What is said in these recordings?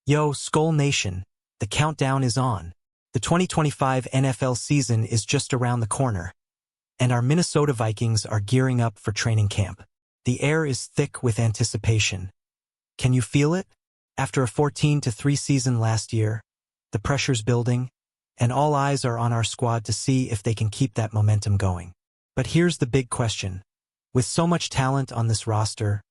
Yo, Skull Nation, the countdown is on. The 2025 NFL season is just around the corner, and our Minnesota Vikings are gearing up for training camp. The air is thick with anticipation. Can you feel it? After a 14-3 season last year, the pressure's building, and all eyes are on our squad to see if they can keep that momentum going. But here's the big question. With so much talent on this roster,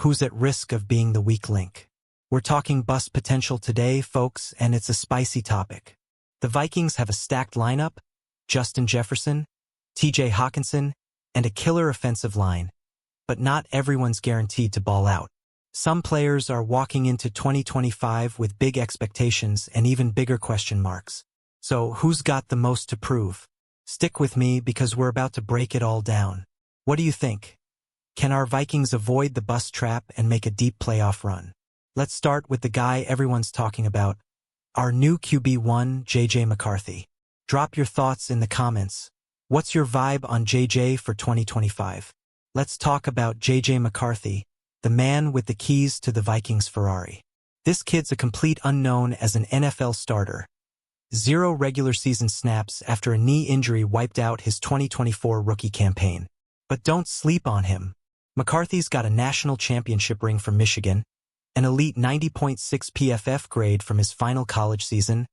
who's at risk of being the weak link? We're talking bust potential today, folks, and it's a spicy topic. The Vikings have a stacked lineup: Justin Jefferson, TJ Hawkinson, and a killer offensive line. But not everyone's guaranteed to ball out. Some players are walking into 2025 with big expectations and even bigger question marks. So who's got the most to prove? Stick with me because we're about to break it all down. What do you think? Can our Vikings avoid the bust trap and make a deep playoff run? Let's start with the guy everyone's talking about, our new QB1, JJ McCarthy. Drop your thoughts in the comments. What's your vibe on JJ for 2025? Let's talk about JJ McCarthy, the man with the keys to the Vikings Ferrari. This kid's a complete unknown as an NFL starter. 0 regular season snaps after a knee injury wiped out his 2024 rookie campaign. But don't sleep on him. McCarthy's got a national championship ring from Michigan, an elite 90.6 PFF grade from his final college season,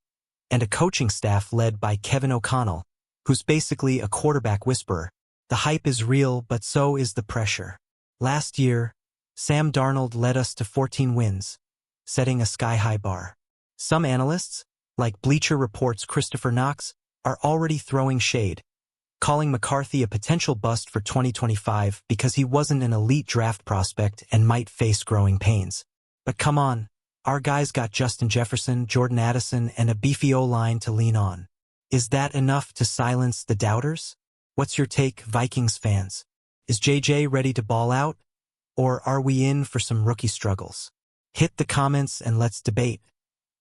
and a coaching staff led by Kevin O'Connell, who's basically a quarterback whisperer. The hype is real, but so is the pressure. Last year, Sam Darnold led us to 14 wins, setting a sky-high bar. Some analysts, like Bleacher Report's Christopher Knox, are already throwing shade, calling McCarthy a potential bust for 2025 because he wasn't an elite draft prospect and might face growing pains. But come on, our guys got Justin Jefferson, Jordan Addison, and a beefy O-line to lean on. Is that enough to silence the doubters? What's your take, Vikings fans? Is JJ ready to ball out? Or are we in for some rookie struggles? Hit the comments and let's debate.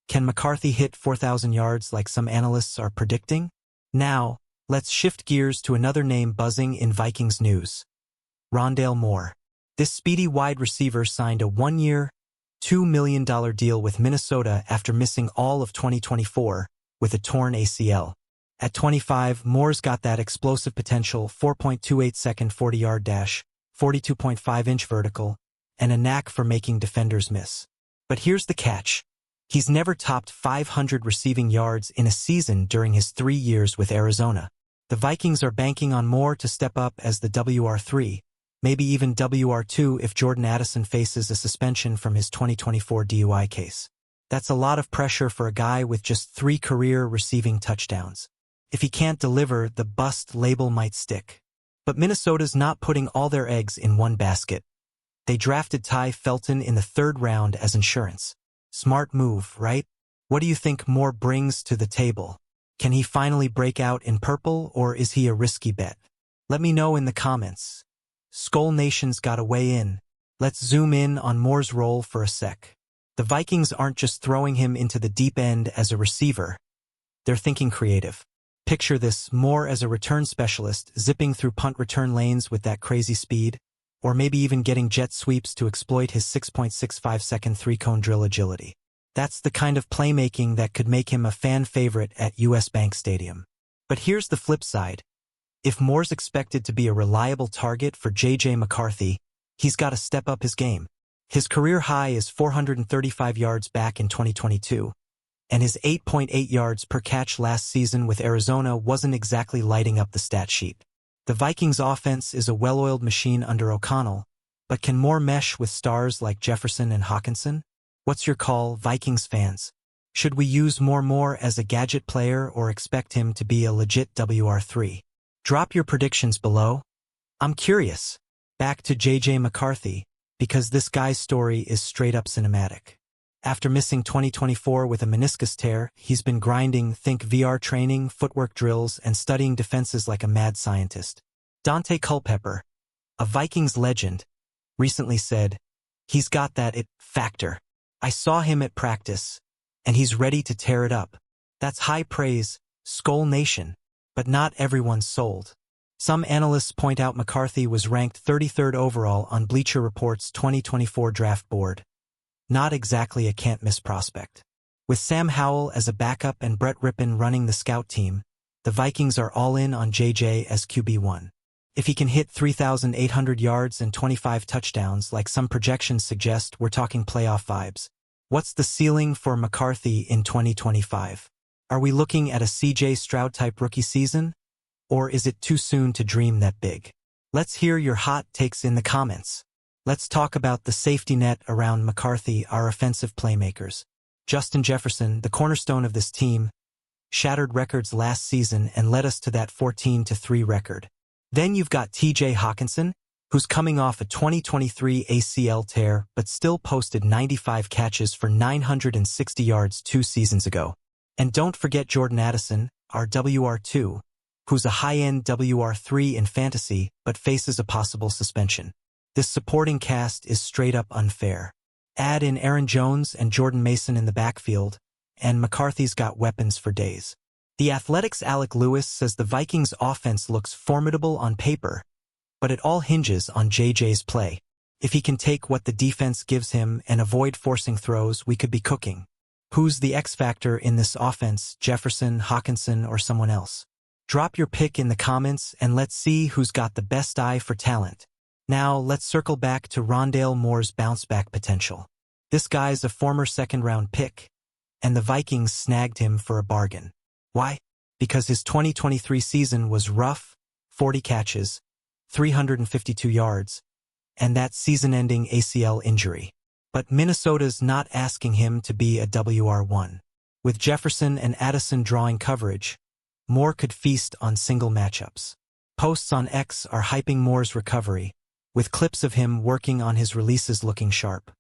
Can McCarthy hit 4,000 yards like some analysts are predicting? Now, let's shift gears to another name buzzing in Vikings news. Rondale Moore. This speedy wide receiver signed a one-year, $2 million deal with Minnesota after missing all of 2024 with a torn ACL. At 25, Moore's got that explosive potential, 4.28-second 40-yard dash, 42.5-inch vertical, and a knack for making defenders miss. But here's the catch. He's never topped 500 receiving yards in a season during his 3 years with Arizona. The Vikings are banking on Moore to step up as the WR3, maybe even WR2 if Jordan Addison faces a suspension from his 2024 DUI case. That's a lot of pressure for a guy with just 3 career receiving touchdowns. If he can't deliver, the bust label might stick. But Minnesota's not putting all their eggs in one basket. They drafted Ty Felton in the 3rd round as insurance. Smart move, right? What do you think Moore brings to the table? Can he finally break out in purple, or is he a risky bet? Let me know in the comments. Skull Nation's gotta weigh in. Let's zoom in on Moore's role for a sec. The Vikings aren't just throwing him into the deep end as a receiver. They're thinking creative. Picture this: Moore as a return specialist, zipping through punt return lanes with that crazy speed, or maybe even getting jet sweeps to exploit his 6.65-second 3-cone drill agility. That's the kind of playmaking that could make him a fan favorite at US Bank Stadium. But here's the flip side. If Moore's expected to be a reliable target for JJ McCarthy, he's got to step up his game. His career high is 435 yards back in 2022, and his 8.8 yards per catch last season with Arizona wasn't exactly lighting up the stat sheet. The Vikings' offense is a well-oiled machine under O'Connell, but can Moore mesh with stars like Jefferson and Hawkinson? What's your call, Vikings fans? Should we use Moore as a gadget player or expect him to be a legit WR3? Drop your predictions below. I'm curious. Back to JJ McCarthy, because this guy's story is straight up cinematic. After missing 2024 with a meniscus tear, he's been grinding, think VR training, footwork drills, and studying defenses like a mad scientist. Dante Culpepper, a Vikings legend, recently said, "He's got that it factor. I saw him at practice, and he's ready to tear it up." That's high praise, Skull Nation, but not everyone's sold. Some analysts point out McCarthy was ranked 33rd overall on Bleacher Report's 2024 draft board. Not exactly a can't-miss prospect. With Sam Howell as a backup and Brett Rippon running the scout team, the Vikings are all in on JJ as QB1. If he can hit 3,800 yards and 25 touchdowns like some projections suggest, we're talking playoff vibes. What's the ceiling for McCarthy in 2025? Are we looking at a CJ Stroud-type rookie season? Or is it too soon to dream that big? Let's hear your hot takes in the comments. Let's talk about the safety net around McCarthy, our offensive playmakers. Justin Jefferson, the cornerstone of this team, shattered records last season and led us to that 14-3 record. Then you've got TJ Hockenson, who's coming off a 2023 ACL tear but still posted 95 catches for 960 yards 2 seasons ago. And don't forget Jordan Addison, our WR2, who's a high-end WR3 in fantasy but faces a possible suspension. This supporting cast is straight up unfair. Add in Aaron Jones and Jordan Mason in the backfield, and McCarthy's got weapons for days. The Athletic's Alec Lewis says the Vikings' offense looks formidable on paper, but it all hinges on JJ's play. If he can take what the defense gives him and avoid forcing throws, we could be cooking. Who's the X factor in this offense, Jefferson, Hockenson, or someone else? Drop your pick in the comments and let's see who's got the best eye for talent. Now, let's circle back to Rondale Moore's bounce-back potential. This guy's a former second-round pick, and the Vikings snagged him for a bargain. Why? Because his 2023 season was rough, 40 catches, 352 yards, and that season-ending ACL injury. But Minnesota's not asking him to be a WR1. With Jefferson and Addison drawing coverage, Moore could feast on single matchups. Posts on X are hyping Moore's recovery, with clips of him working on his releases looking sharp.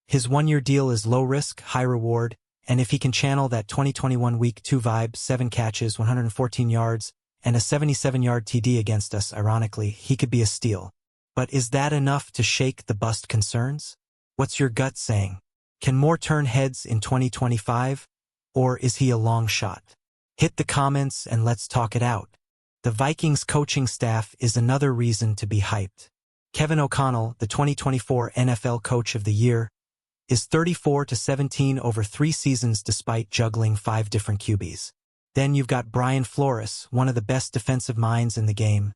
His one-year deal is low risk, high reward, and if he can channel that 2021 Week 2 vibe, 7 catches, 114 yards, and a 77-yard TD against us, ironically, he could be a steal. But is that enough to shake the bust concerns? What's your gut saying? Can Moore turn heads in 2025, or is he a long shot? Hit the comments and let's talk it out. The Vikings coaching staff is another reason to be hyped. Kevin O'Connell, the 2024 NFL Coach of the Year, is 34-17 over 3 seasons despite juggling 5 different QBs. Then you've got Brian Flores, one of the best defensive minds in the game,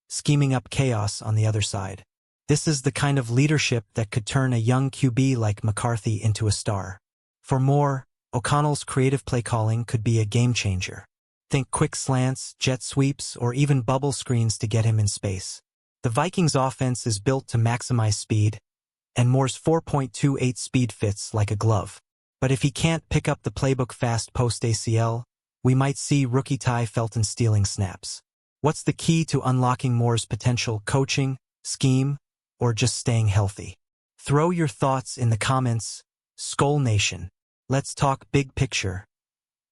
scheming up chaos on the other side. This is the kind of leadership that could turn a young QB like McCarthy into a star. For more, O'Connell's creative play calling could be a game changer. Think quick slants, jet sweeps, or even bubble screens to get him in space. The Vikings' offense is built to maximize speed, and Moore's 4.28 speed fits like a glove. But if he can't pick up the playbook fast post-ACL, we might see rookie Ty Felton stealing snaps. What's the key to unlocking Moore's potential? Coaching, scheme, or just staying healthy? Throw your thoughts in the comments, Skol Nation. Let's talk big picture.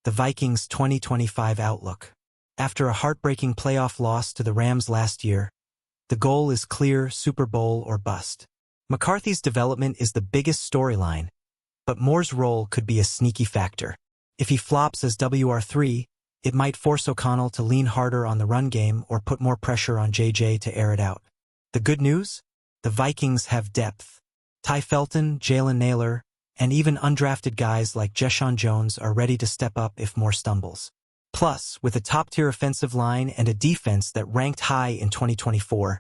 The Vikings' 2025 outlook. After a heartbreaking playoff loss to the Rams last year, the goal is clear: Super Bowl or bust. McCarthy's development is the biggest storyline, but Moore's role could be a sneaky factor. If he flops as WR3, it might force O'Connell to lean harder on the run game or put more pressure on JJ to air it out. The good news? The Vikings have depth. Ty Felton, Jalen Nailor, and even undrafted guys like Jeshaun Jones are ready to step up if Moore stumbles. Plus, with a top-tier offensive line and a defense that ranked high in 2024,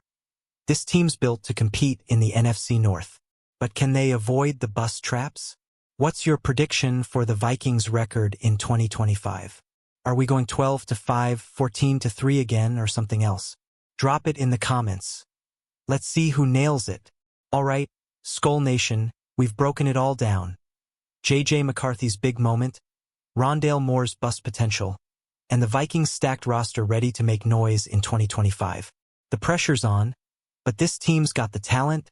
this team's built to compete in the NFC North. But can they avoid the bust traps? What's your prediction for the Vikings' record in 2025? Are we going 12-5, 14-3 again, or something else? Drop it in the comments. Let's see who nails it. All right, Skol Nation, we've broken it all down. JJ McCarthy's big moment, Rondale Moore's bust potential, and the Vikings' stacked roster ready to make noise in 2025. The pressure's on, but this team's got the talent,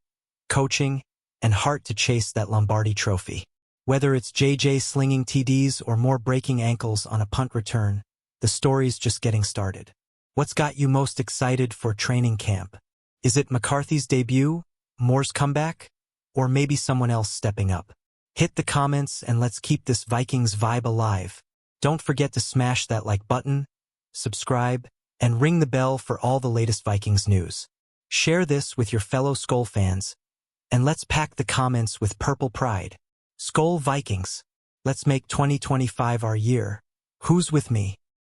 coaching, and heart to chase that Lombardi trophy. Whether it's JJ slinging TDs or Moore breaking ankles on a punt return, the story's just getting started. What's got you most excited for training camp? Is it McCarthy's debut, Moore's comeback, or maybe someone else stepping up? Hit the comments and let's keep this Vikings vibe alive. Don't forget to smash that like button, subscribe, and ring the bell for all the latest Vikings news. Share this with your fellow Skol fans, and let's pack the comments with purple pride. Skol Vikings. Let's make 2025 our year. Who's with me?